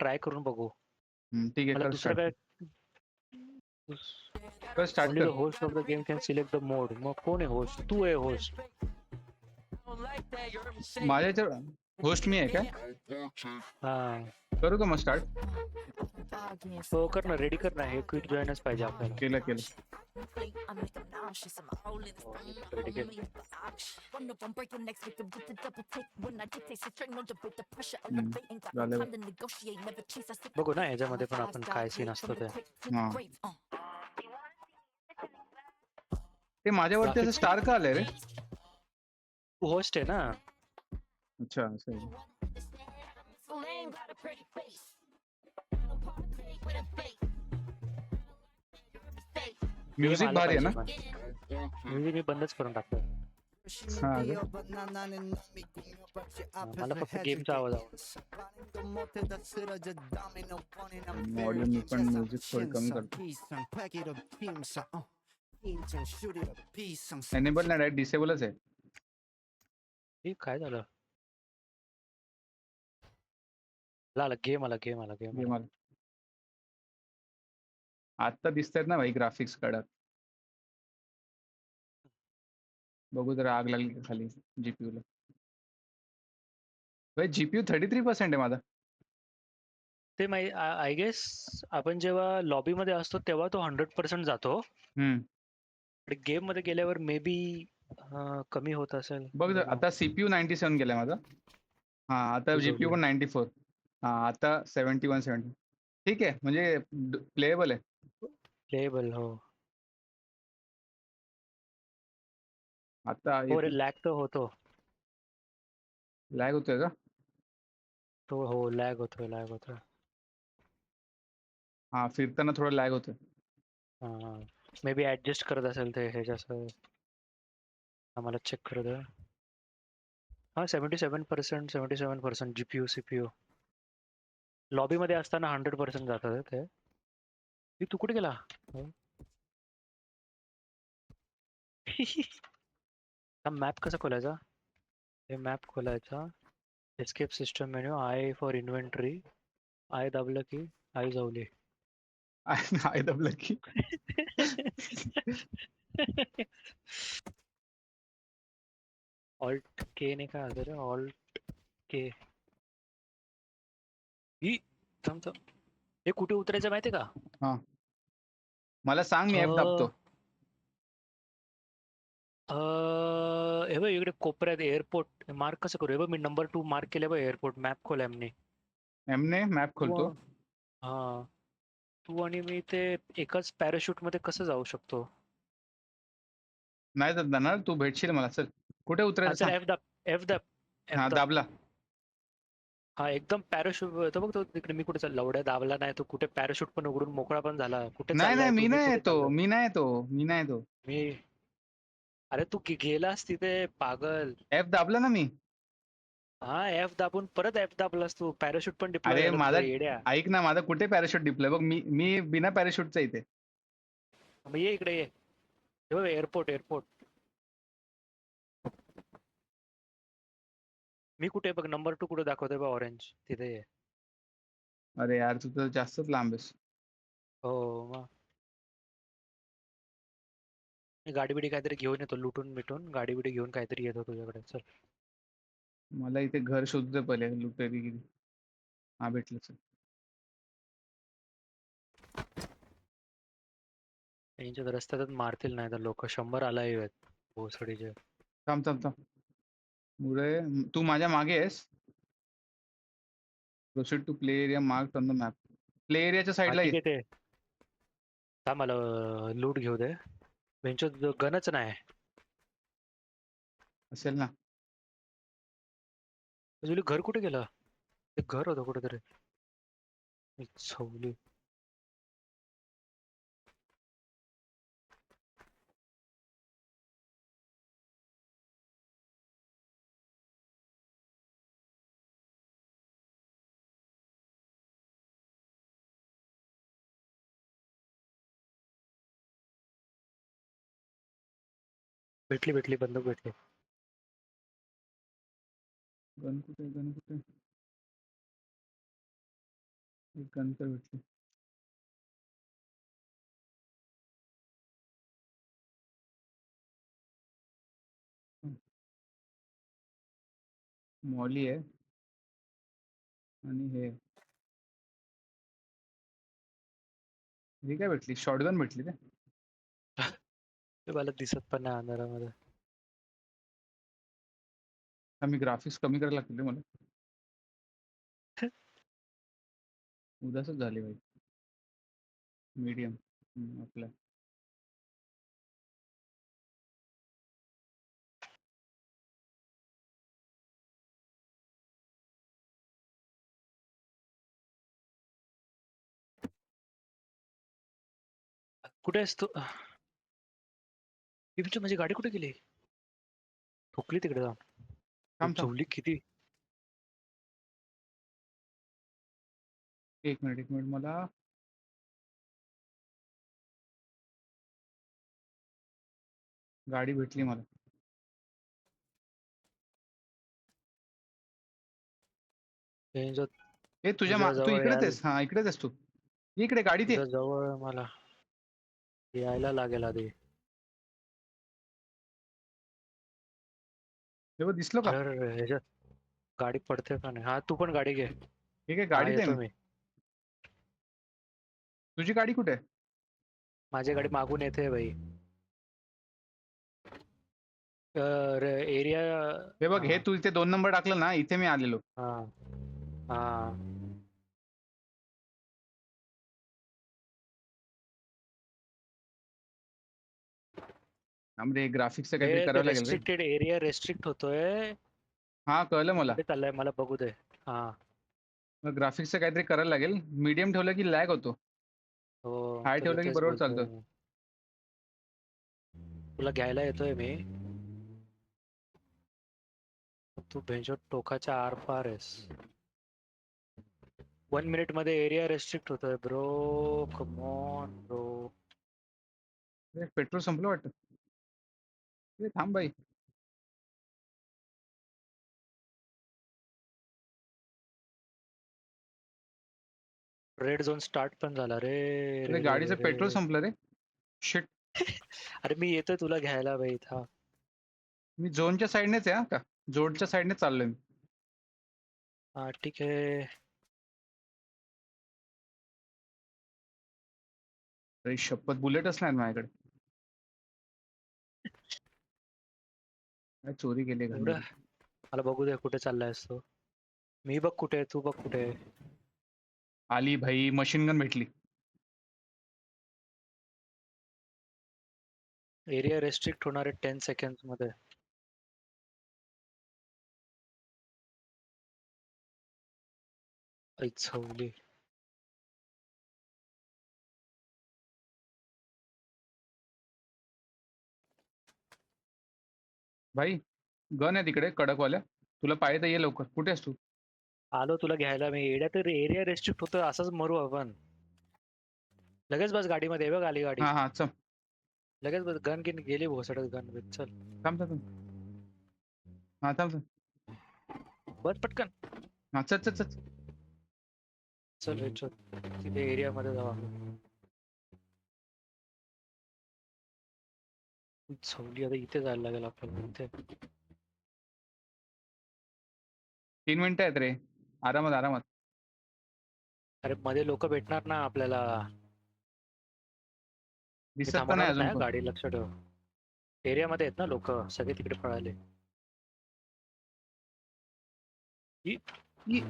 Try करून बघू. ठीक आहे, मला कर दुसरं काय स्टार्ट. कर स्टार्ट ओनली द कर. Host of the game can select the mode. मग कोण आहे होस्ट? तू आहे होस्ट. माझ्या याच्यावर होस्ट मी आहे काय? हा करू का मग स्टार्ट? हो कर ना, रेडी कर ना. हे क्विक जॉईनच पाहिजे आपल्याला. केलं केलं. हो, मी पण ready केलं. झालं. बघू ना याच्यामध्ये पण आपण काय सीन असतो ते. हा, ते माझ्यावरती असं ग्राफिक्स स्टार का आलंय रे? तू होस्ट आहे ना. अच्छा, असं आहे. गेम म्युझिक आला भारी आहे पाहिजे ना? पण. म्युझिक मी बंदच करून टाकतो. हा का? मला फक्त गेमचा आवाज आवडतो. ऑडिओ मी पण म्युझिक थोडी कमी करतो. एनेबल नाही, डायरेक्ट डिसेबलच आहे. हे काय झालं? आला गेम आला गेम आला गेम हे आला. मला आता दिसतायत ना भाई ग्राफिक्स कडक. बघू जरा आग लागली का खाली जीपीयू ला. भाई जीपीयू 33% आहे माझा. ते आय गेस आपण जेव्हा लॉबी मध्ये असतो तेव्हा तो 100% जातो. गेम मध्ये गेल्यावर मे बी कमी होत असेल. बघ जर आता सीपीयू 97 गेलाय माझा. हा, आता जीपीयू पण 94. हा, आता 71-70. ठीक आहे, म्हणजे प्लेएबल आहे. प्लेबल हो. आता हो रे, लॅग तर होतो. लॅग होतोय का? तो हो लॅग होतोय लॅग होतोय. हा, फिरताना थोडं लॅग होतोय. मे बी ऍडजस्ट करत असेल ते ह्याच्यासह. आम्हाला चेक करू द्या. हा 77% जीपीयू सीपीयू. लॉबी मध्ये असताना 100% जातात ते. तू कुठे गेला? हा मॅप कसा खोलायचा? हे मॅप खोलायचा. Escape system menu. I for inventory. I दाबलं की आई जावली. आय दबलं की ऑल्ट के ने काय आलं रे? ऑल्ट के. ही थांब थांब. हे कुठे उतरायचं माहितीये का? हा, मला सांग, मी ऍप दाबतो. हे बघ इकडे कोपऱ्यात एअरपोर्ट मार्क कसं करू? हे बघ मी नंबर 2 मार्क केलं बघ. एअरपोर्ट मॅप खोल एमने. एमने मॅप खोलतो. हा, तू आणि मी ते एकाच पॅराशूट मध्ये कसं जाऊ शकतो? नाही जाणार, तू भेटशील मला. चल, कुठे उतरायचं चल सांग. एफ दाब. एफ दाब. हा, एफ दाब. दाबला. हा एकदम पॅराशूट तो बघ. तो तिकडे मी कुठे लवड्या दाबला नाही. तो कुठे पॅराशूट पण उघडून मोकळा पण झाला. कुठे नाही चाललाय नाही, तू? मी मी नाही कुठे येतो, चाललोय? मी नाही येतो, मी नाही येतो. मी अरे तू गेलास तिथे पागल. ऍप दाबला ना मी. हा एफ दाबून परत एफ दाबलास तू. पॅराशूट पण डिप्लॉय अरे झालं माझा, तुझं येड्या. ऐक ना, माझा कुठे पॅराशूट डिप्लॉय बघ. मी बिना पॅराशूटचा इथे. मग ये इकडे ये. Airport airport. मी कुठे बघ नंबर 2 कुठे दाखवतोय बघ ऑरेंज तिथे ये. अरे यार, तू तर जास्तच लांब आहेस. हो मग मी गाडी बिडी काहीतरी घेऊन येतो. लुटून मिटून गाडी बिडी घेऊन काहीतरी येतो तुझ्याकडे. चल मला इथे घर शोधू दे पहिले. लुटेरी गेली. हा, भेटलं. चल. यांच्या रस्त्यातच मारतील नाही तर लोक. 100 आलाय आहेत भोसडीचे. थांब थांब थांब. पुढे तू माझ्या मागे आहेस. Proceed to play area mark on the map. Play एरियाच्या हा साईडला ये. ठीक आहे ते. थांब मला लूट घेऊ दे. त्यांच्या गनच नाही. असेल ना. तुझं घर कुठे गेलं? ते घर होतं कुठेतरी. छवली. भेटली बंदूक भेटली. गण कुठे, गण कुठे? एक गन तर भेटली. मॉली आहे आणि हे काय भेटली, शॉटगन भेटली ते. ते मला दिसत पण नाही अंधारामध्ये. मी ग्राफिक्स कमी करायला लागतील रे मला. उदासच झाली भाई. मीडियम आपल्या. कुठे आहेस तू? तुमची माझी गाडी कुठे गेली? ठोकली तिकडे जाऊन. थांब थांब, झोवली किती? एक मिनिट मला. गाडी भेटली मला. तुझ्या ए तू जवळ इकडेच आहेस, हा इकडेच आहेस तू. इकडे गाडीत ये. तुझ्या जवळ मला यायला लागेल आधी. हे बघ, दिसलो का? अरे ह्याच्यात गाडी पडते का नाही? हा तू पण गाडी घे. ठीक आहे, हा गाडीत आहे येतो मी. मी. तुझी गाडी कुठे आहे? माझी गाडी मागून येते भाई. एरिया. हे बघ, हे तू इथे 2 नंबर टाकलं ना, इथे मी आलेलो. हा हा. त्यामध्ये ग्राफिक्सचं काहीतरी करावं लागेल रे. रेस्ट्रिक्टेड एरिया रेस्ट्रिक्ट होतोय. हा कळलं मला. कुठे चाललाय मला बघू दे. हा ग्राफिक्सचं काहीतरी करायला लागेल. मीडियम ठेवलं की लॅग होतो. हो. हाय तुला ठेवलं की तेच बरोबर बोलतोय चालतं. मी. तुला घ्यायला येतोय मी. तू भेंजो टोकाच्या आर पार आहेस. 1 मिनिट मध्ये एरिया रेस्ट्रिक्ट होतोय bro. Come on bro. Petrol संपलं वाटतं. थांब बाई. रेड झोन स्टार्ट पण झाला रे. अरे रे रे रे गाडीचं पेट्रोल रे. संपलं रे. शिट. अरे मी येतोय तुला घ्यायला भाई था. मी झोनच्या साईडनेच आहे, हा का? जोडच्या साईडने चाललोय मी. हा ठीक आहे. अरे शपथ, बुलेटच नाही माझ्याकडे. काय चोरी केली एवढं घाणेरडी. मला बघू दे कुठे चाललायस तू. मी बघ कुठे आहे, तू बघ कुठे आहे. आली भाई, मशीन गन भेटली. एरिया रेस्ट्रिक्ट होणार आहे 10 सेकंड मध्ये. ऐचवली. भाई गन आहे तिकडे कडकवाल्या. तुला पाहिजे तर ये लवकर. कुठे आहेस तू? आलो तुला घ्यायला मी. एरिया तर एरिया रेस्ट्रिक्ट होतोय असंच मरू आपण. लगेच बस गाडीमध्ये. बघ आली गाडी. हा हा चल. लगेच बस. गन गिन गेली भोसडत गन. चल थांब थांब थांब. हा थांब थांब. बस पटकन. हा चल चल चल. चल रे चल. तिथे एरिया मध्ये जाऊ आपण. झोवली आता इथे जायला लागेल आपल्याला. इथे 3 मिनिटं आहेत रे. आरामात आरामात. अरे मध्ये लोक भेटणार ना आपल्याला. मी दिसत तर नाही थांबवणारच अजून नाही हा कोण. गाडी. लक्ष ठेव. एरिया मध्ये आहेत ना लोक. सगळे तिकडे पळाले. ई,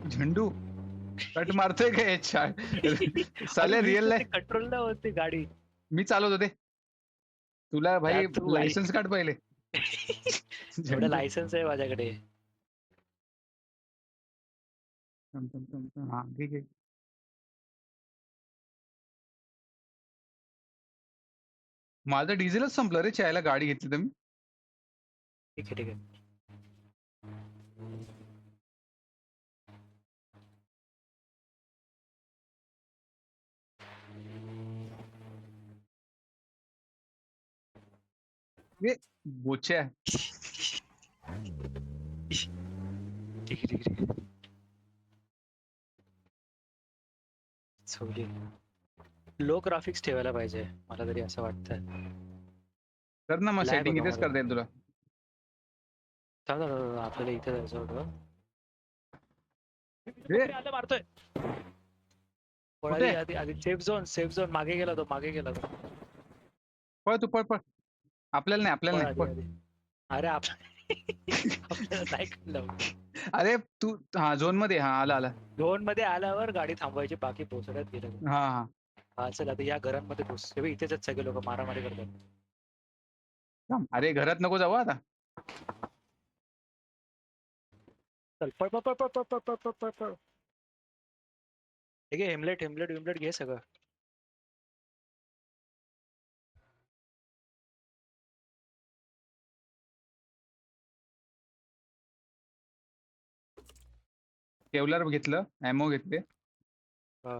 झेंडू कट मारतोय काय अरे साले मी रिअल ते लाईफ. कंट्रोल नाही होती गाडी. मी चालवतो ते. तुला भाई त्यात तू भाई. लायसन्स काढ पहिले. एवढं झेंडू. लायसन्स आहे माझ्याकडे. थांब, थांब, थांब, थांब. हा ठीक आहे. माझं डिझेलच संपलं रे चायला गाडी घेतली तर मी. ठीक आहे ठीक आहे. ए बोच्या. ठीक आहे ठीक आहे. सवली लो ग्राफिक्स ठेवायला पाहिजे मला तरी असं वाटतं. कर ना मग लॅग सेटिंग होतो इथेच मध्ये. करता येईल तुला. आपल्याला इथे जायचं होतं. हे आलं मारतोय. कुठे पळाली आधी आधी सेफ झोन मागे गेला तो मागे गेला तो. पळ तू पळ पळ. आपल्याला नाही आपल्याला पळ नाही आधी पळ. आधी. अरे आपल्याला नाही कळलं. अरे तू हा झोन मध्ये हा आला आला. झोन मध्ये आल्यावर गाडी थांबवायची बाकी पोहोचण्यात गेलं. हा हा हा चल आता या घरांमध्ये घुस. हे बघ, इथेच आहेत सगळे लोक मारामारी करतात. थांब. अरे घरात नको जाऊ आता. चल पळ पळ पळ पळ पळ पळ पळ पळ पळ पळ. ठीक आहे हेमलेट हेमलेट विमलेट घे सगळं. केवलर घेतलं ॲमो घेतले. हा.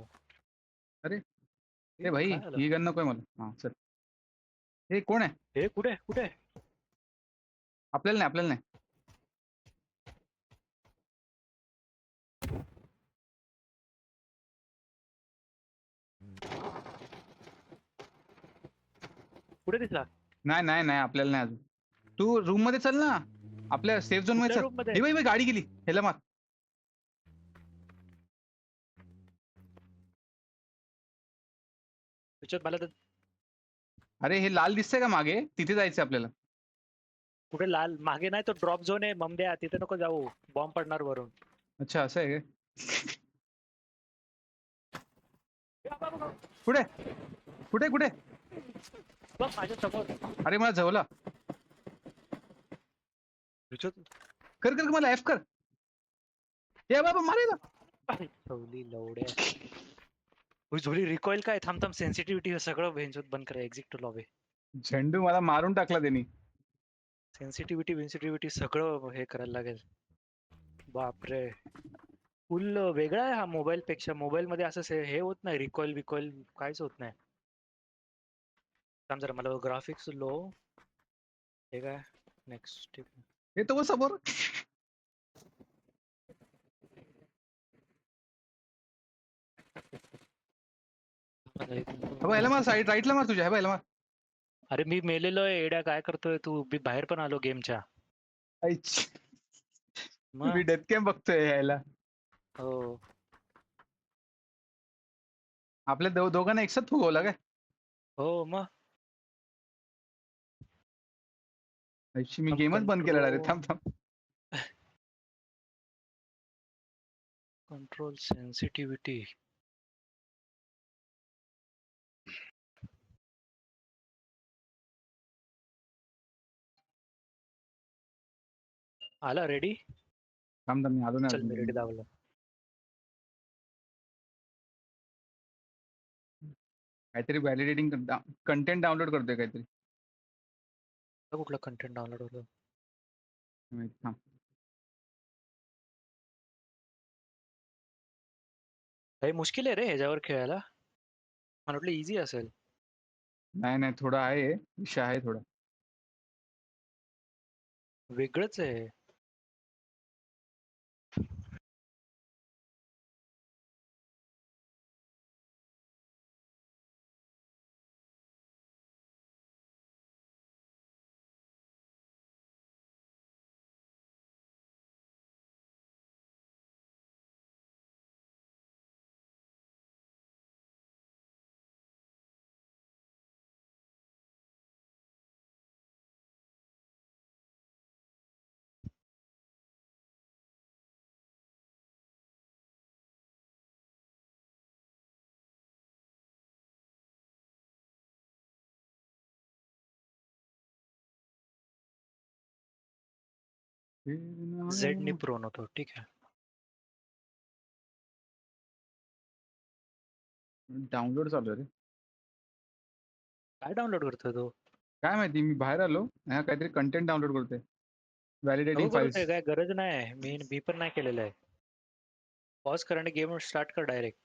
अरे ए, ए भाई काय आलं ही गन नकोय मला. हा चल. हे कोण आहे? हे कुठे कुठे. आपल्याला नाही आपल्याला नाही. कुठे दिसला. नाही नाही नाही आपल्याला नाही अजून. तू रूम मध्ये चल ना. आपल्या सेफ झोन मध्ये कुठल्या चल. रूम मध्ये. ही बाई बाई गाडी गेली. ह्याला मार. त्याच्यात मला तर अरे हे लाल दिसतंय का मागे? तिथे जायचं आपल्याला. कुठे लाल मागे नाही तो ड्रॉप झोन आहे ममद्या तिथे नको जाऊ बॉम्ब पडणार वरून. अच्छा असं आहे काय? कुठे कुठे कुठे? बघ माझ्या समोर. अरे मला जवला. कर कर मला एफ कर. ए बाबा मारेला. ठेवली लवड्या झोली रिकॉइल काय थांब थांब सेन्सिटिव्हिटी सगळं भेंचोत बंद करा एक्झिट टू लॉबी. झेंडू मला मारून टाकला त्यांनी. सेन्सिटिव्हिटी सगळं हे करायला लागेल. बापरे फुल वेगळा आहे हा मोबाईल पेक्षा. मोबाईल मध्ये असं हे होत नाही रिकॉइल बिकॉइल काहीच होत नाही. थांब जरा मला ग्राफिक्स लो. हे काय नेक्स्ट. हे तो समोर. ह्याला मार साईड राईटला मार तुझ्या. ह्याला मार. अरे मी मेलेलो आहे एड्या काय करतोय तू. मी बाहेर पण आलो गेमच्या. ऐच. मी मग डेथ कॅम्प बघतोय यायला. हो आपल्या दोघांना एकसाथ फुगवला काय? हो मग ऐशी मी गेमच बंद केला डायरेक्ट. थांब थांब. Control sensitivity. आला रेडी. थांब थांब मी आलो चल मी रेडी नाही. दाबलं. काहीतरी व्हॅलिडेटिंग कंटेंट डाउनलोड करतोय काहीतरी. कुठला कंटेंट डाउनलोड होतो. थांब. हे मुश्किल आहे रे ह्याच्यावर खेळायला. मला वाटलं इझी असेल. नाही नाही थोडा आहे विषय आहे थोडा. वेगळंच आहे. झेड नी प्रोन होतो ठीक आहे. डाउनलोड चालू आहे रे. काय डाउनलोड करतोय तो. काय माहिती मी बाहेर आलो. हा काहीतरी कंटेंट डाउनलोड करतोय. नको व्हॅलिडेटिंग करू फाईल्स. ते काय गरज नाही. मी पण नाही केलेलं आहे. पॉज कर आणि गेम स्टार्ट कर डायरेक्ट.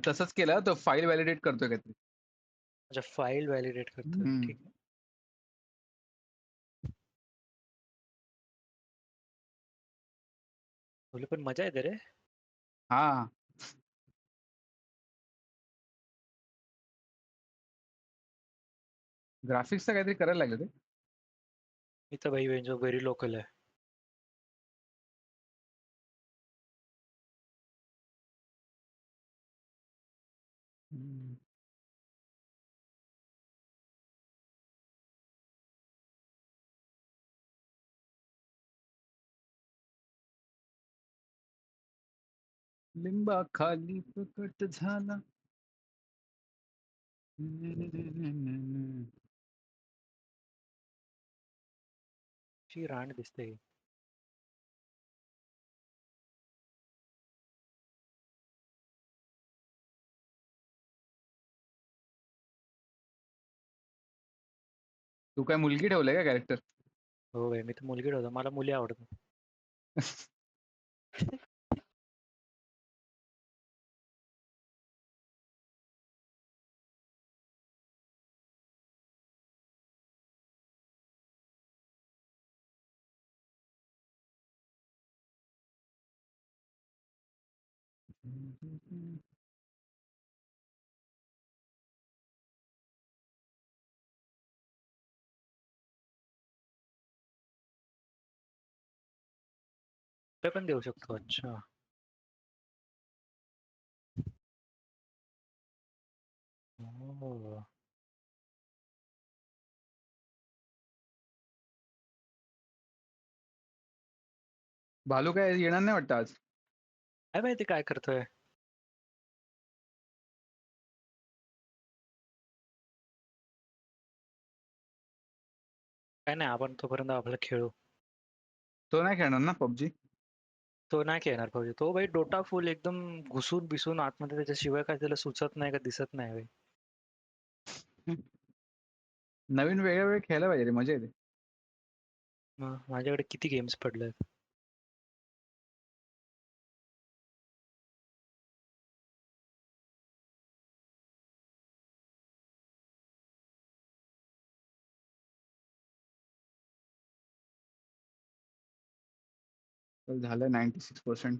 तसंच केलं तो फाईल व्हॅलिडेट करतोय काहीतरी. अच्छा फाईल व्हॅलिडेट करतोय ठीक आहे. तुला पण मजा येते रे. हा. ग्राफिक्सचं काहीतरी करायला लागलं ते. इथं भाई वेंजो व्हेरी लोकल आहे. हम्म. लिंबा खाली फुकट झाला. ची रांड दिसते. तू काय मुलगी ठेवलंय का कॅरेक्टर? हो भाई मी तर मुलगी होतो. मला मुली आवडतात. ते पण देऊ शकतो. अच्छा. हो. भालू काय येणार नाही वाटतं आज. काय माहिती काय करतोय. काय नाही, आपण तोपर्यंत आपलं खेळू. तो नाही खेळणार ना पबजी. तो नाही खेळणार पाहिजे. तो भाई डोटा फुल एकदम घुसून बिसून आतमध्ये, त्याच्याशिवाय काय त्याला सुचत नाही का दिसत नाही भाई. नवीन वेगळे वेगळे खेळायला पाहिजे रे, मजा येते. माझ्याकडे किती गेम्स पडलेत. तर झालं 96%.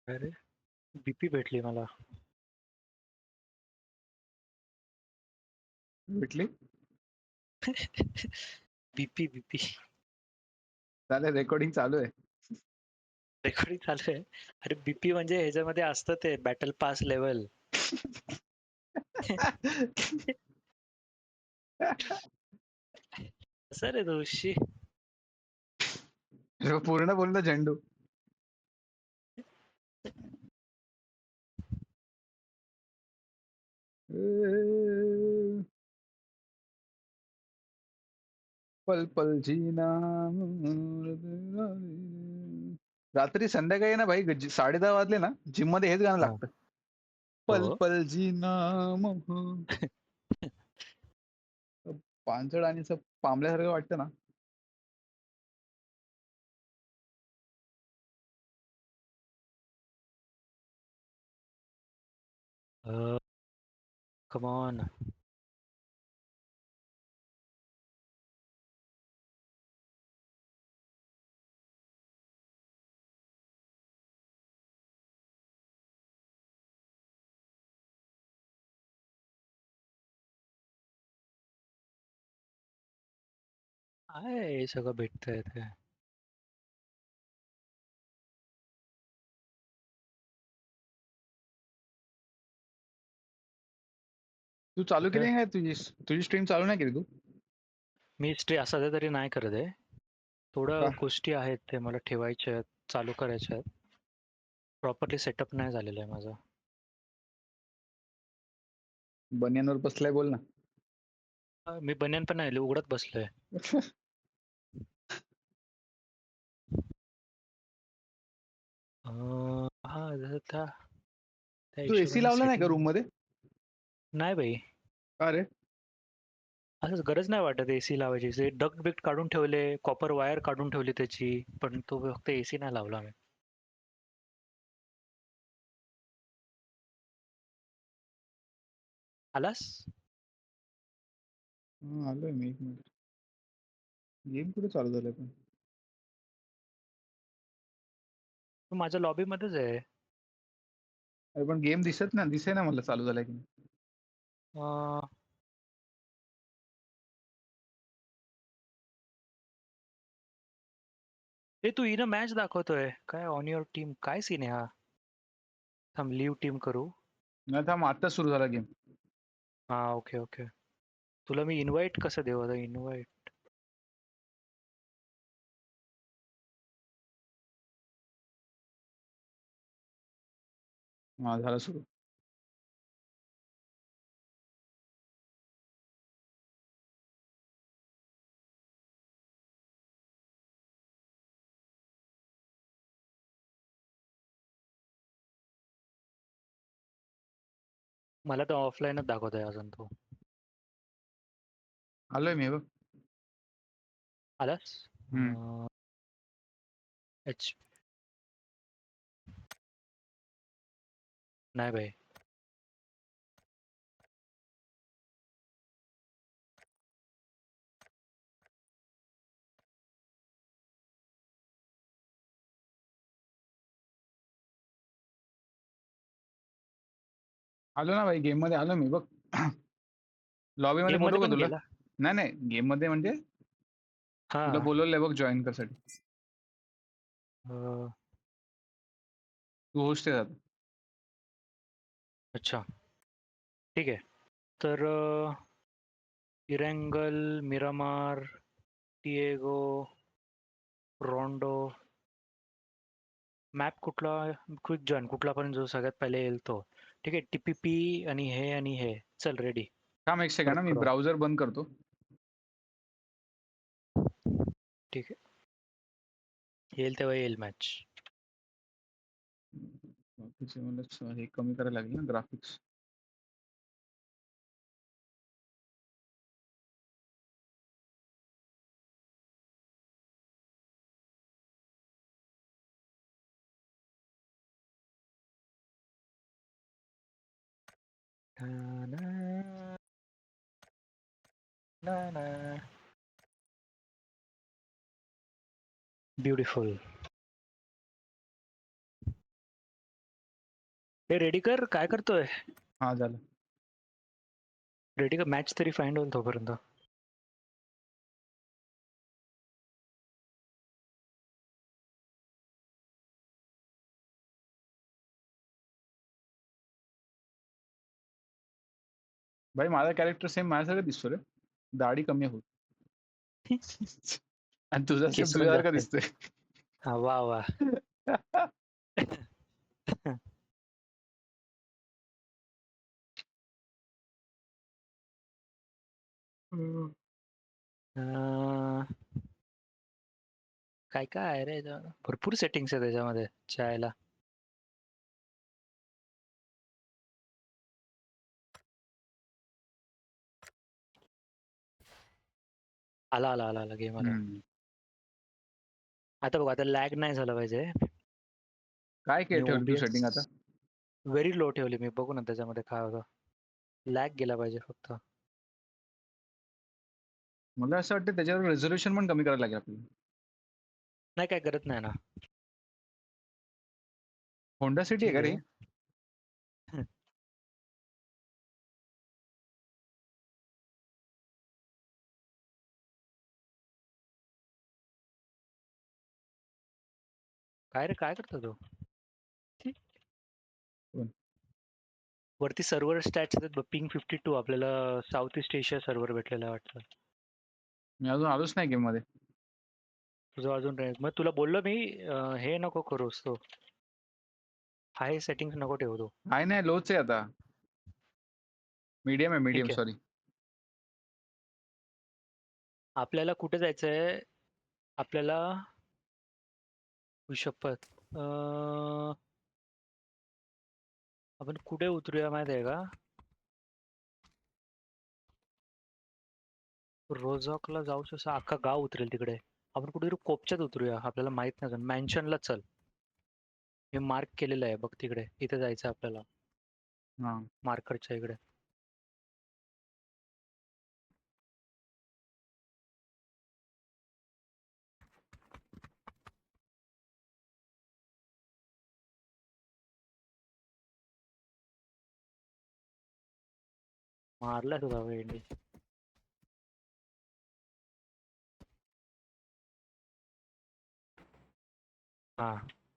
अरे बीपी भेटली मला. भेटली. बीपी बीपी चालेल, रेकॉर्डिंग चालू आहे. रेकॉर्डिंग चालू आहे. अरे बीपी म्हणजे ह्याच्यामध्ये असतं ते बॅटल पास लेवल. असं रे दोषी. पूर्ण बोलणं झेंडू. पल पल जीना. रात्री संध्याकाळी ना भाई 10:30 वाजले ना, जिम मध्ये हेच गाणं हा. लागतं. पल हो. पल जीना. पांचड आणि असं पांबल्यासारखं वाटतं ना. Come on. काय हे सगळं भेटतंय ते. तू चालू काय केली आहे का? तुझी तुझी स्ट्रीम चालू नाही केली तू? मी स्टे सध्या तरी नाही करत आहे. थोड्या का? गोष्टी आहेत ते मला ठेवायच्या आहेत, चालू करायच्या आहेत. प्रॉपरली सेटअप नाही झालेलं आहे माझं. बनियानवर बसलाय बोल ना. मी बनियान पण नाही उघडत बसलोय. हा जसं त्या त्या तू एसी हिशोबाने लावला नाही का सेटिंग. रूम मध्ये? नाही भाई. का रे? असं गरज नाही वाटत एसी लावायची. जे डक्ट बिक्ट काढून ठेवले, कॉपर वायर काढून ठेवली त्याची, पण तो फक्त एसी नाही लावला मी. आलास? आलोय मी, एक मिनिट. गेम कुठे चालू झालाय पण? तू माझ्या लॉबी मध्येच आहे. अरे पण गेम दिसे ना मला चालू झालाय की नाही. अं, ए तू इन मॅच दाखवतोय काय ऑन युअर टीम? काय सीन आहे हा? थांब लिव्ह टीम करू. नाही थांब, आत्ताच सुरू झाला गेम. हा ओके ओके. तुला मी इनवाइट कसं देऊ आता? इनवाइट हा झाला सुरू. मला तर ऑफलाईनच दाखवतोय अजून तो. आलोय मी बघ. आलास? हम्म. एच नाही भाई. आलो ना भाई, गेम मध्ये आलो मी बघ. लॉबी मध्ये गेम बोलू मध्ये का पण तुला? गेला? नाही नाही, गेम मध्ये म्हणजे हा. तुला बोलवलंय बघ जॉईन करसाठी. अं, तू होस्ट आहे आता. अच्छा ठीक आहे. तर इरँगल, मिरामार, टिएगो, रोंडो. मॅप कुठला? क्विक जॉईन कुठला पण जो सगळ्यात पहिले येईल तो. ठीक आहे. टीपीपी आणि हे चल रेडी. थांब एक सेकंड, मी करो. ब्राउझर बंद करतो. ठीक आहे. येईल तेव्हा येईल मॅच. बाकीचे मला हे कमी करायला लागेल ना ग्राफिक्स. ब्युटिफुल. हे रेडी कर. काय करतोय? हा झालं. रेडी कर. मॅच तरी फाइंड होईल तोपर्यंत. भाई माझा कॅरेक्टर सेम माझ्यासारखं दिसतो रे. दाढी कमी होत. आणि तुझा सेम केस पण तुझ्यासारखा जास्त आहेत. दिसतोय. हा वा वा. अं, काय काय आहे रे याच्यामध्ये? भरपूर सेटिंग्स आहे त्याच्यामध्ये चायला. आला आला आला आला गेम आला. हम्म. आता बघ, आता लॅग नाही झालं पाहिजे. काय मी ठेवली तू ओबीएस सेटिंग आता? व्हेरी लो ठेवली मी. बघू ना त्याच्यामध्ये काय होतं. लॅग गेला पाहिजे फक्त. मला असं वाटतं त्याच्यावर रेझोल्युशन पण कमी करायला लागेल आपल्याला. नाही काय करत नाही ना. होंडा सिटी आहे ठीक का रे? आहे. काय रे काय करतो तू? कोण? वरती सर्व्हर स्टॅट्स आहेत. पिंग 52 आपल्याला साऊथ ईस्ट एशिया सर्व्हर भेटलेला वाटतं. मी अजून आलोच नाही गेम मध्ये. तुझं अजून मग तुला बोललो मी हे नको करूस तो. हाय सेटिंग्स नको ठेवू तू. आहे नाही, लोच आहे आता. मीडियम आहे, मीडियम ठीक आहे. सॉरी. आपल्याला कुठे जायचंय? आपल्याला शपथ. आपण कुठे उतरूया माहिती आहे का? रोझॉकला जाऊ असं अख्खा गाव उतरेल तिकडे. आपण कुठेतरी कोपच्यात उतरूया. आपल्याला माहित नाही. मॅन्शनला चल. हे मार्क केलेलं आहे बघ तिकडे. इथे जायचं आपल्याला. हा मार्करच्या इकडे. मारला तुला वेंडी. हा,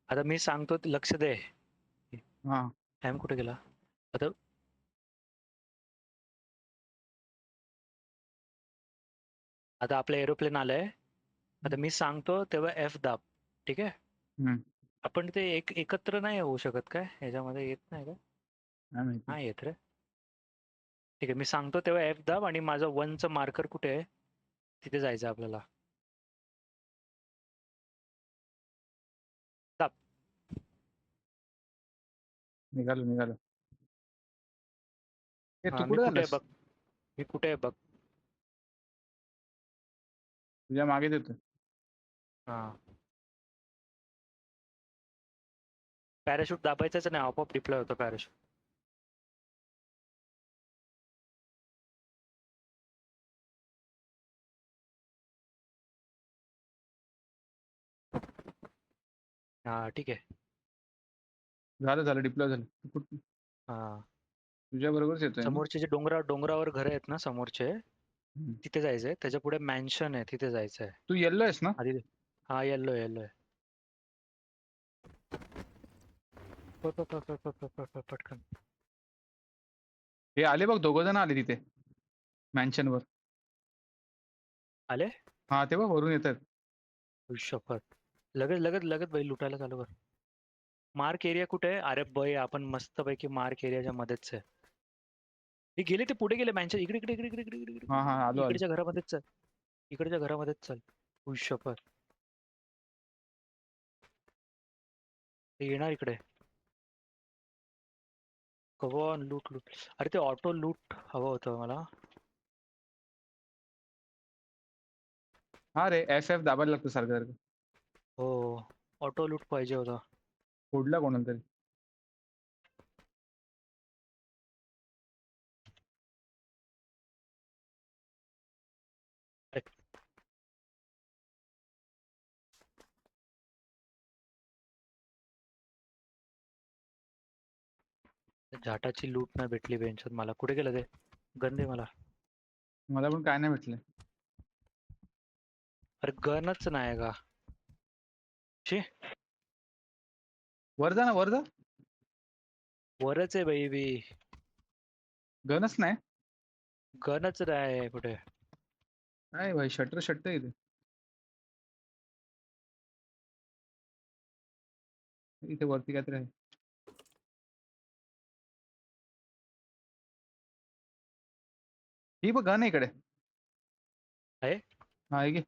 आता मी सांगतो ते लक्ष दे. हा टाइम कुठे गेला आता? आता आपलं एरोप्लेन आलंय. आता मी सांगतो तेव्हा एफ दाब. ठीक आहे. हम्म. आपण ते एकत्र नाही होऊ शकत काय ह्याच्यामध्ये? येत नाही का? काय माहिती. नाही येत रे. ठीक आहे, मी सांगतो तेव्हा एफ दाब आणि माझं 1चं मार्कर कुठे आहे तिथे जायचं आपल्याला. दाब. निघालो निघालो. ए तू हा, मी कुठे कुठे आहे झालास? बघ. मी कुठे आहे बघ. तुझ्या मागे देतो. हा, पॅराशूट दाबायचंच नाही, आपोआप डिप्लॉय होतं पॅराशूट. हा ठीक आहे. झालं झालं डिप्लॉय झालं. हा, तुझ्या बरोबरच येतोय मी. समोरचे जे डोंगरावर घर आहेत ना समोरचे, हम्म. तिथे जायचंय. त्याच्या पुढे मॅन्शन आहे, तिथे जायचंय तू येल्लो आहेस ना? आधी. हा, येल्लो येल्लो आहे. पटकन. हे आले बघ, दोघ जण आले तिथे मॅन्शन वर. आले. हा ते बघ वरून येतात. शपथ. लगेच लगेच लगेच बाई लुटायला चालू कर. मार्क एरिया कुठे आहे? अरे बाई, आपण मस्तपैकी मार्क एरियाच्या मध्येच आहे. हे गेले, ते पुढे गेले मॅन्शन. इकडे इकडे इकडे इकडे इकडे इकडे हा हा इकडे. आलो आलो. इकडच्या घरामध्येच चल. इकडच्या घरामध्येच चल. शपथ. ते येणार इकडे. कवन लूट लूट. अरे ते ऑटो लूट हवं होतं मला. हा रे एफ एफ दाबायला लागतो सारखं सारखं. हो, ऑटो लूट पाहिजे होता. फोडला कोणाला तरी. अरे, झाटाची लूट नाही भेटली बेंचत मला. कुठे गेलं ते? गन दे मला. मला पण काय नाही भेटलं. अरे गनच नाही का? शी, वर जा ना वर जा. वरच आहे बाई बी. गनच नाही. गनच नाही कुठे. काय भाई शटर शट्ट इथे. इथे वरती काहीतरी आहे. ही बघ गन आहे इकडे. आहे. हा आहे की.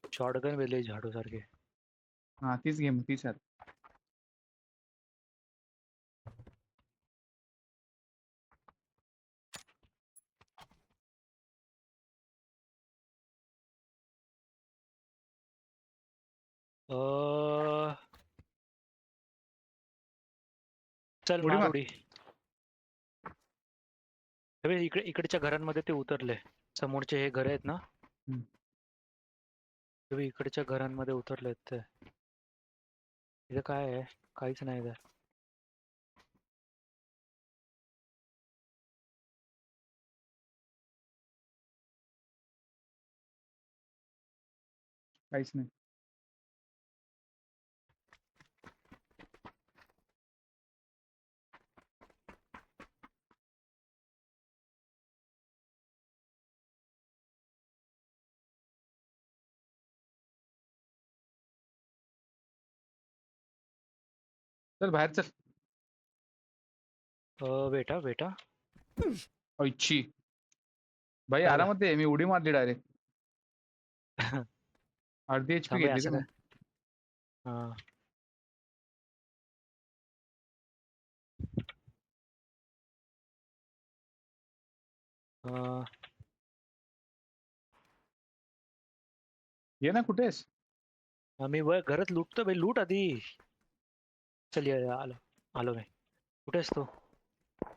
शॉटगन वेले झाडू सारखे. हा तीच घे मग तीच आहे. चल उडी मार मार. उडी. हे बघ, इकडच्या घरांमध्ये ते उतरले. समोरचे हे घर आहेत ना, हम्म. हे बघ, इकडच्या घरांमध्ये उतरलेत ते. इथे काय आहे? काहीच नाही इथे. काहीच नाही. चल बाहेर चल. बेटा बेटा. इच्छी भाई काय आरामात आहे. मी उडी मारली डायरेक्ट. अर्धी एचपी थांबे घेतली रे असं काय? मग. हा. अं, ये ना कुठे आहेस? मी घरात लुटतो बाई. लूट आधी. चल ये, आलो. आलो मी. कुठे असतो?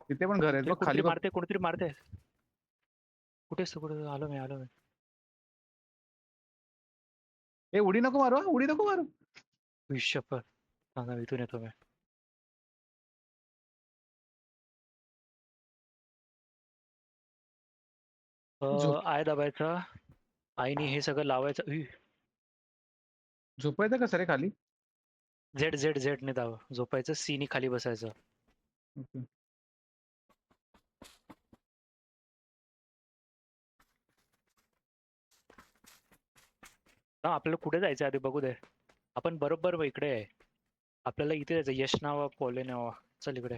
तिथे पण घर आहेत बघ खाली कोणतरी बघ. मारते, कोणतरी मारते. कुठे असतो? कुठे? आलो मी, आलो मी. ए उडी नको मारू हा, उडी नको मारू. विश्यपर सांगा इथून येतो मी. झोप आय दाबायचा. आईने हे सगळं लावायचं. झोपायचं कसं रे खाली? झेड झेड झेड ने दाब. झोपायचं. सी नी खाली बसायचं. ओके. हा, आपल्याला कुठे जायचं आधी बघू दे. आपण बरोबर इकडे आहे. आपल्याला इथे जायचं. यश नावा पोले नावा. चल इकडे.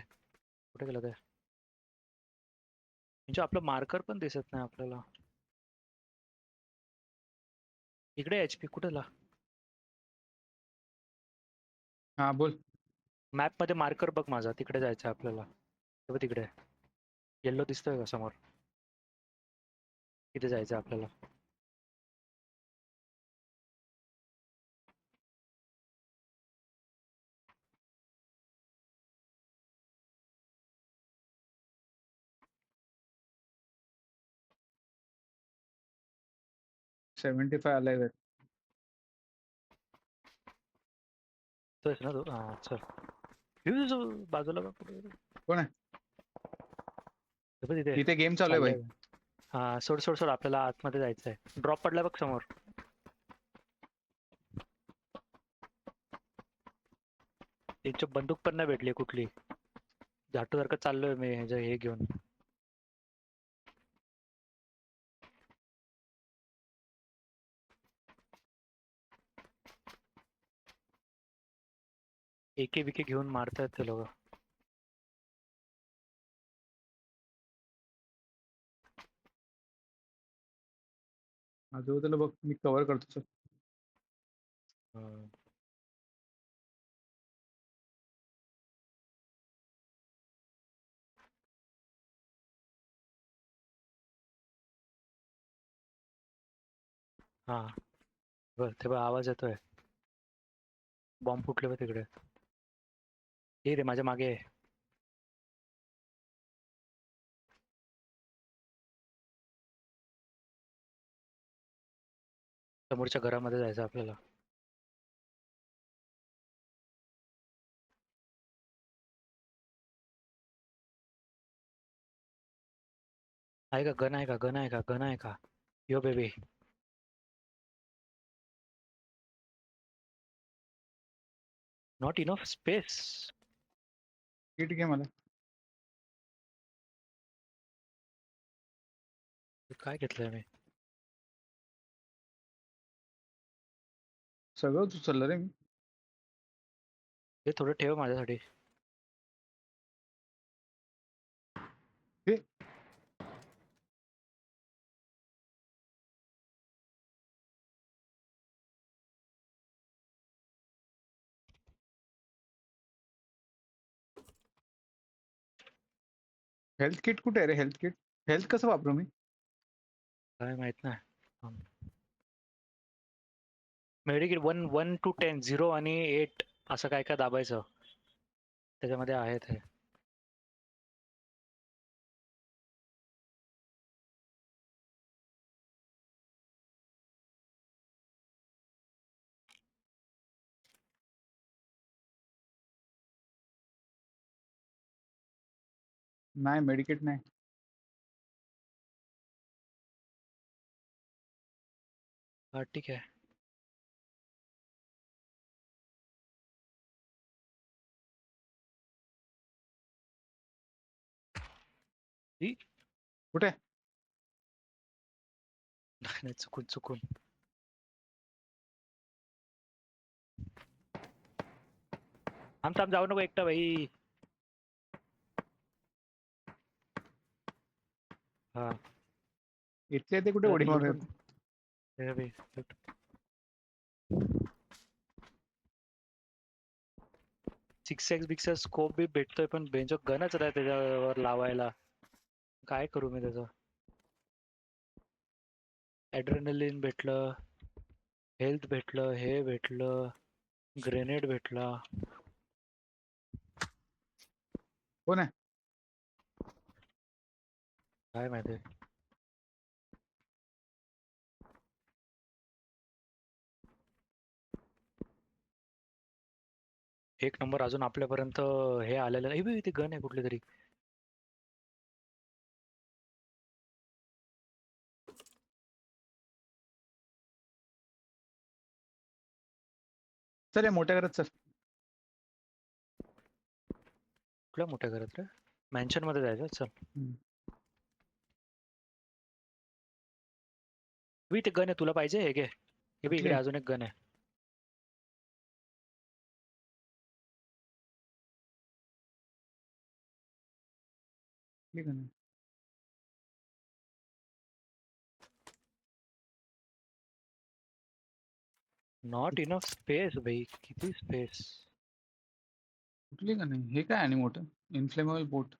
कुठे गेलं ते? म्हणजे आपलं मार्कर पण दिसत नाही आपल्याला. इकडे HP कुठेला? हा बोल. मॅप मध्ये मार्कर बघ माझा. तिकडे जायचं आपल्याला. हे बघ तिकडे. येल्लो दिसतोय का समोर? तिथे जायचं आपल्याला. $75 आलाय. तोच ना तो? हा चल. बाजूला बघ कुठे. कोण आहे? हे बघ तिथे. इथे गेम चालू आहे भाई. चाललंय. हा सोड सोड सोड. आपल्याला आतमध्ये जायचंय. ड्रॉप पडला बघ समोर. त्यांची बंदूक पण नाही भेटली कुठली. झाटूसारखं चाललोय मी हे घेऊन. एके बिके घेऊन मारतायत ते लोक. आजूबाजूला बघ मी कव्हर करतो सर. हा बरं ते बघ आवाज येतोय. बॉम्ब फुटले बघ तिकडे. हे रे माझ्या मागे आहे. समोरच्या घरामध्ये जायचं आपल्याला. आहे का गन? आहे का गन? आहे का गन? आहे का? यो baby. Not enough space. Kit घे मला. काय घेतलंय मी? सगळंच उचललं रे मी. हे थोडं ठेव माझ्यासाठी. हे हेल्थ किट कुठे आहे रे? Health kit. हेल्थ कसं वापरू मी? काय माहित नाही. मेडिकेट 1 to 10 0 आणि 8 असं काय काय दाबायचं. त्याच्यामध्ये आहेत हे. नाही मेडिकेट नाही. हा ठीक आहे. ई, कुठे? नाही चुकून चुकून. थांब थांब जाऊ नको एकटा भाई. हा इथले ते कुठे उडी मारू? लुटून. हे बघ, लुट. 6x बिक्स स्कोप बी भेटतोय पण बेंचो गनच नाही त्याच्यावर लावायला. काय करू मी त्याचं? ॲड्रेनलिन भेटलं. हेल्थ भेटलं. हे भेटलं. ग्रेनेड भेटला. कोण आहे? काय माहिती. एक नंबर. अजून आपल्यापर्यंत हे आलेलं नाही. बे, ते गन आहे कुठली तरी. चल या मोठ्या घरात चल. कुठल्या मोठ्या घरात रे? मॅन्शन मध्ये जायचं चल. हम्म. बे, ते गन आहे तुला पाहिजे हे घे. हे बे, कुठली इकडे आहे? अजून एक गन आहे. कुठली का नाही? नॉट इनफ स्पेस भाई, किती स्पेस. कुठली का नाही? हे काय आणि मोठं इन्फ्लेमेबल बोट.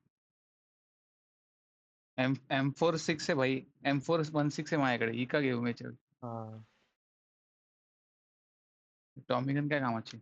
M46 आहे भाई. M416 आहे माझ्याकडे. ही का घेऊ मी याच्यावर? हा. टॉमी गन काय कामाची?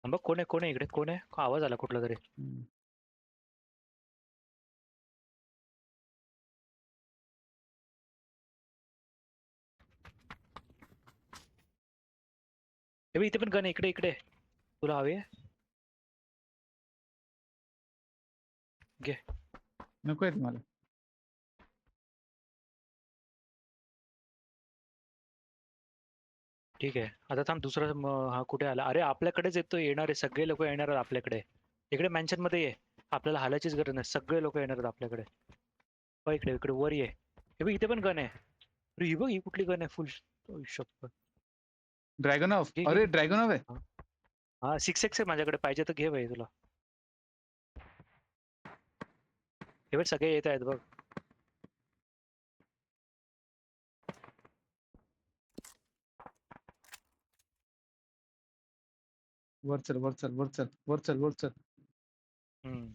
बघ कोण आहे, कोण आहे इकडे, कोण आहे? आवाज आला कुठला तरी. हम्म. हे बघ, इथे पण गन आहे. इकडे इकडे. तुला हवे? घे. नको आहे तुम्हाला? ठीक आहे. आता थांब, दुसरा हा कुठे आला? अरे आपल्याकडेच येतो. येणारे सगळे लोक येणार आहेत आपल्याकडे. इकडे मॅन्शन मध्ये ये. आपल्याला हालायचीच गरज नाही. सगळे लोक येणार आहेत आपल्याकडे. बघ इकडे इकडे वर ये. हे बघ, इथे पण गन आहे. अरे ही बघ, ही कुठली गन आहे? फुल शप्पथ. Dragon off. घे घे अरे घे. ड्रॅगन ऑफ आहे. हा हा, 6x आहे माझ्याकडे. पाहिजे तर घे भाई तुला. हे बघ, सगळे येत आहेत बघ. वर चल वर चल वर चल वर चल वर चल. हम्म.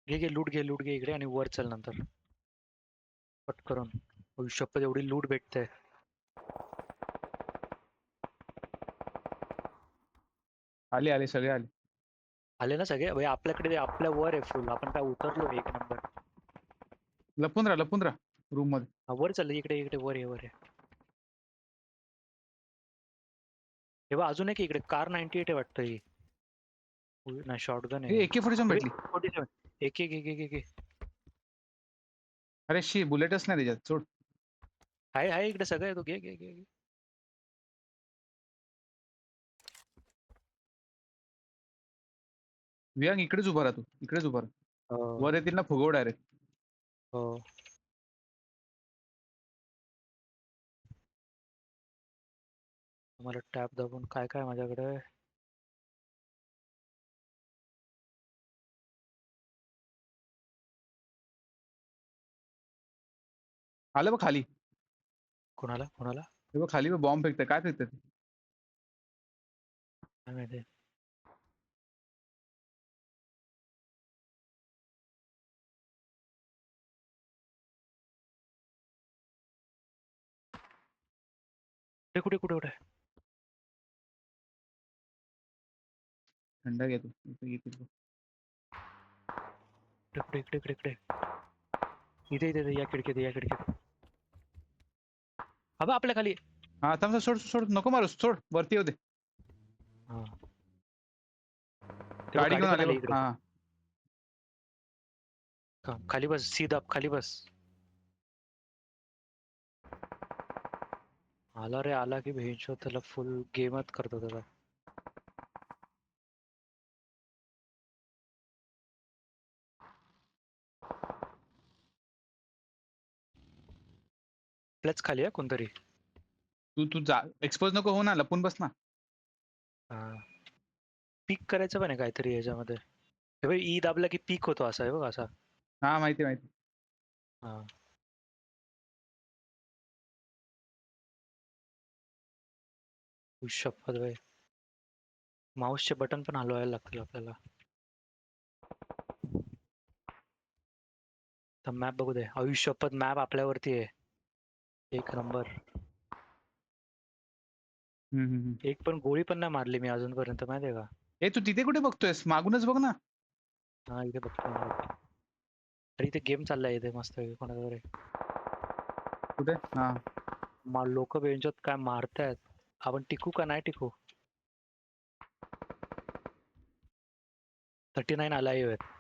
घे घे, लूट घे, लूट घे इकडे आणि वर चल नंतर पट करून. शप्पथ, एवढी लूट भेटते. आले आले सगळे आले. आले ना सगळे भाई? आपल्याकडे आपल्या वर आहे फुल. आपण काय उतरलो एक नंबर. लपून राहा रूम मध्ये. हा, वर चाललं. इकडे इकडे वर आहे, वर आहे. हे बघ, अजून एक इकडे कार 98 आहे वाटतं ही. नाही, शॉटगन हे आहे. AK-47 भेटली. 47. एक एक एक एक एक. अरे शी बुलेटच नाही त्याच्यात. सोड. आहे आहे इकडे सगळं आहे. तो घे घे घे घे. वियांग इकडेच उभा राहा तू. इकडेच उभा राहा. हो वर येतील ना फुगव डायरेक्ट. हो. मला टॅप दाबून काय काय माझ्याकडे. आलं बघ खाली. कोणाला कोणाला? हे बघ खाली बॉम्ब फेकतंय. काय फेकतंय ते? काय माहिती. कुठे कुठे कुठे कुठे? थंड घेतो. इथे येतील बघ. इकडे इकडे इकडे इकडे. इथे इथे इथे, या खिडकीत या खिडकीत. हा बघ आपल्या खाली. हा थांब सोड सोड. नको मारूस. सोड. वरती येऊ दे. हा, ते बघ, गाडी गाडी घेऊन पण आले आली बघ. इकडे. हा खाली बस, सीधा खाली बस. आला रे आला की भेंचो त्याला फुल गेमच करतो त्याला. आपल्याच खाली आहे कोणतरी. तू तू जा. एक्सपोज नको हो ना. लपून बस ना. हा, पीक करायचं पण आहे काहीतरी याच्यामध्ये. हे बघ, ई दाबला की पीक होतो असा आहे बघ, असा. हा माहिती माहिती. हा. शपथ भाई, माऊसचे बटन पण हलवायला लागतील आपल्याला. तर मॅप बघू दे. शपथ, मॅप आपल्यावरती आहे. एक नंबर. एक पण गोळी पण नाही मारली मी अजूनपर्यंत, माहितीये का? ए तू तिथे कुठे बघतोयस? मागूनच बघ ना. हा, इथे बघतो मी. अरे इथे गेम चाललाय इथे मस्त कोणाचा तरी. कुठे? हा. लोक बेंचत काय मारतायत. आपण टिकू का नाही टिकू? 39 अलाइव्ह आहेत.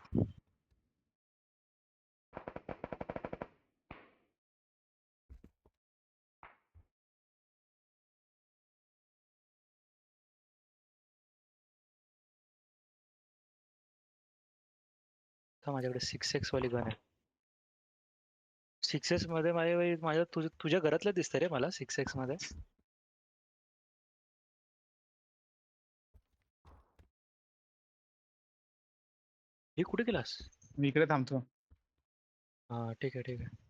तर माझ्याकडे 6x वाली गन आहे. 6x मध्ये माझ्या तुझ्या घरातलं दिसतंय रे मला 6x मध्ये. हे कुठे गेलास? मी इकडे थांबतो. हा ठीक आहे ठीक आहे.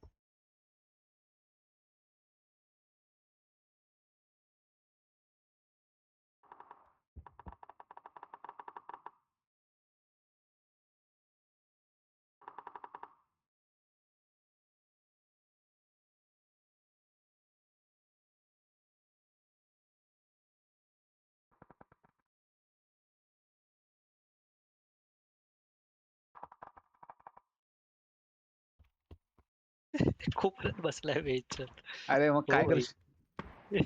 खूप बसलाय बेंचवर. अरे मग हो काय करू? भाई.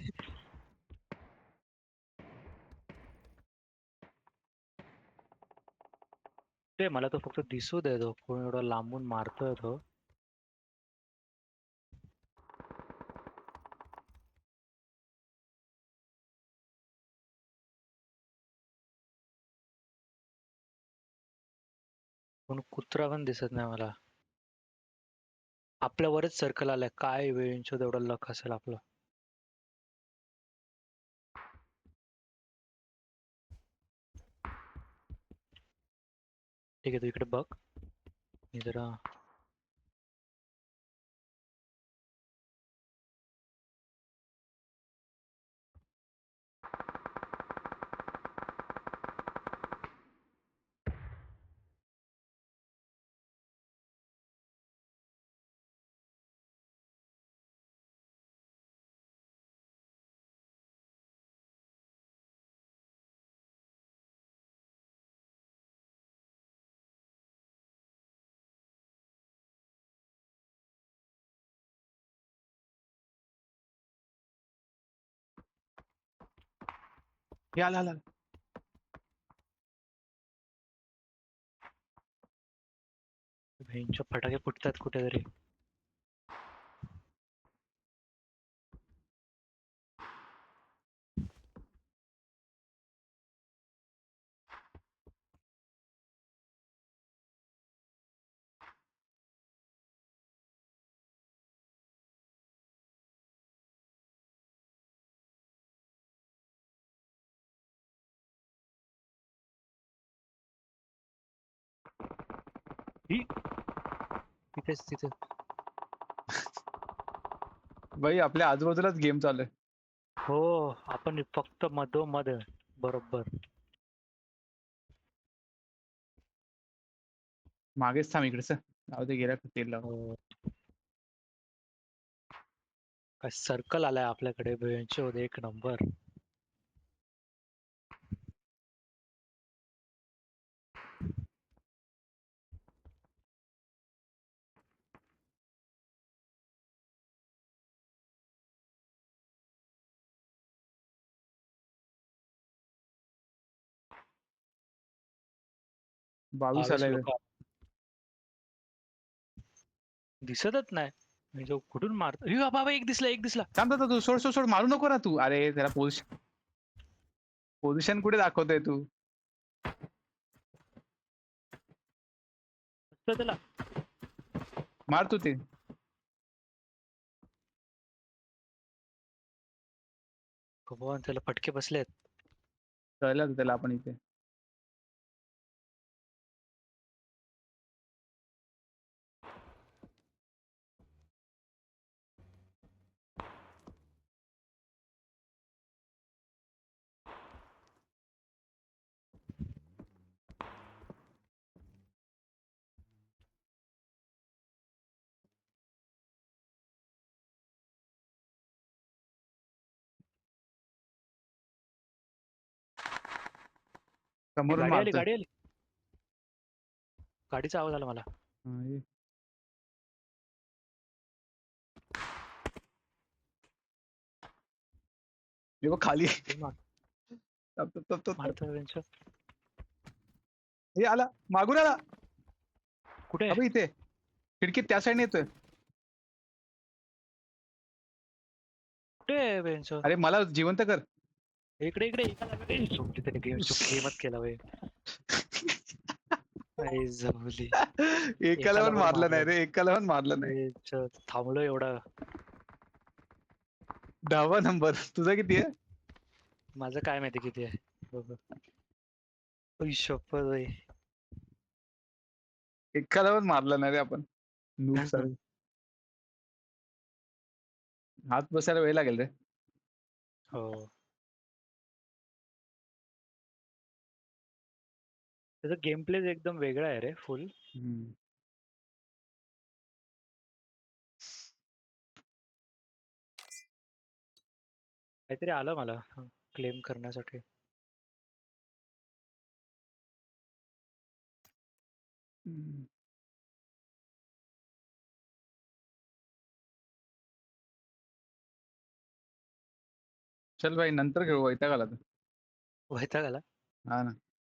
ते मला तो फक्त दिसू दे, तो कोण एवढा लांबून मारतोय तो. कोण कुत्रा पण दिसत नाही मला. आपल्यावरच सर्कल आलाय. काय वेळेंचो एवढं लक असेल आपलं. ठीक आहे, तू इकडे बघ. मी जरा हे आला आला. वेळेंचो फटाके फुटतात कुठेतरी. ही, तिथेच तिथे. भाई आपल्या आजूबाजूलाच गेम चालू आहे. हो, आपण फक्त मधोमध आहे. बरोबर. मागेच थांब इकडेच. जाऊ दे, गेला तेल लाव. हो. काय सर्कल आलाय आपल्याकडे वेळेंचो एक नंबर. बावीस 22 आलाय. लोक दिसतच नाही. मी जो कुठून मारतो. ही बाबा, एक दिसला एक दिसला. थांब थांब, तू सोड सोड सोड, मारू नको ना तू. अरे त्याला पोझिशन पोझिशन कुठे दाखवतोय तू? त्याला मार तू ते. भगवान, त्याला फटके बसलेत. कळलं त्याला आपण इथे. समोरून गाडी आली मारतोय. गाडी आली. गाडीचा आवाज आला मला. हा, ये. हे बघ खाली. हे मार- तप, तप, तप, तप, तप. मारतोय वेंचर. हे आला मागून आला. कुठे अबे इथे खिडकीत त्या साईडने येतोय. कुठे वेंचर? अरे मला जिवंत कर. इकडे इकडे झोपली त्याने गेमच केला वे. आई जमली. एकाला एकाला पण पण मारलं नाही मारलं. रे, एकाला पण मारलं नाही. थांबलो एवढा. 10वा नंबर. तुझा किती आहे? माझं काय माहिती किती आहे. बघ. आई शपथ बाई. एकाला पण मारलं नाही रे आपण. नूब सारे. हात बसायला वेळ लागेल रे. हो. त्याचा गेम प्ले एकदम वेगळा आहे रे फुल. हम्म. काहीतरी आलं मला क्लेम करण्यासाठी. हम्म. चल भाई नंतर खेळू, वैताग आला तर. वैताग आला. हा ना.